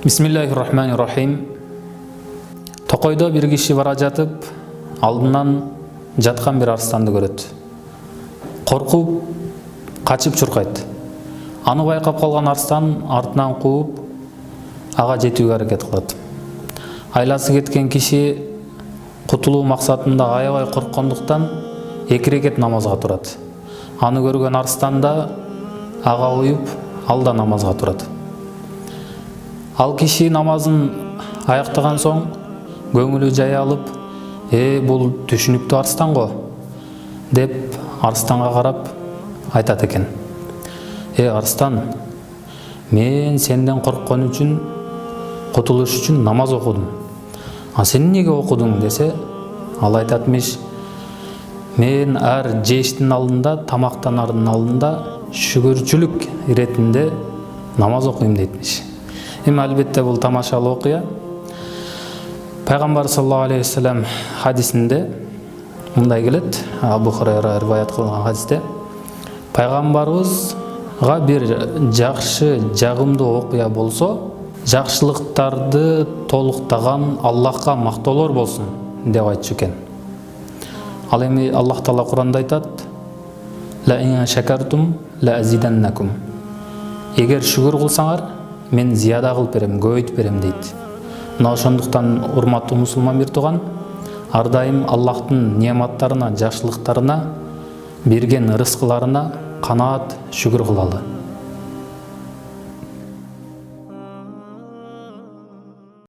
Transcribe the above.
Бисмиллахир-рахманир-рахим. Токойдо бир киши бара жатып, алдынан жаткан бир арстанды көрөт. Коркуп, качып чуркайт. Аны байкап калган арстан артынан кууп, ага жетүүгө аракет кылат. Айласы кеткен киши кутулуу максатында аябай корккондуктан 2 рекет намазга турат. Аны көргөн арстан да ага уюп, ал да намазга турат. Ал киши намазын аяктаган соң көңүлү жай алып, бул түшүнүктүү арстан го деп арстанга карап айтат экен. Арстан, мен сенден корккон үчүн, кутулуш үчүн намаз окудум. А сен эмнеге окудуң десе, ал айтатмыш, мен ар жештин алдында, тамактанардын алдында шүгүрчүлүк иретинде намаз окуйм дейтмиш. Албетте бул тамашалуу окуя. Пайгамбар саллаллаху алейхи вассалам хадисинде мындай келет, Абу Хурайра риваят кылган хадисте, пайгамбарыбызга бир жакшы, жагымдуу окуя болсо, жакшылыктарды толуктаган Аллахка мактоолор болсун деп айтчу экен. Ал эми Аллах Таала Куранда айтат: "Ла ин шакартум ла азиданнакум." Эгер шүгүр кылсаңар, мен зияда кылып берем, көбөйтүп берем дейт. Мына ошондуктан урматтуу мусулман бир тууган, ар дайым Аллахтын неаматтарына, жакшылыктарына, берген рызкыларына канаат шүгүр кылалы.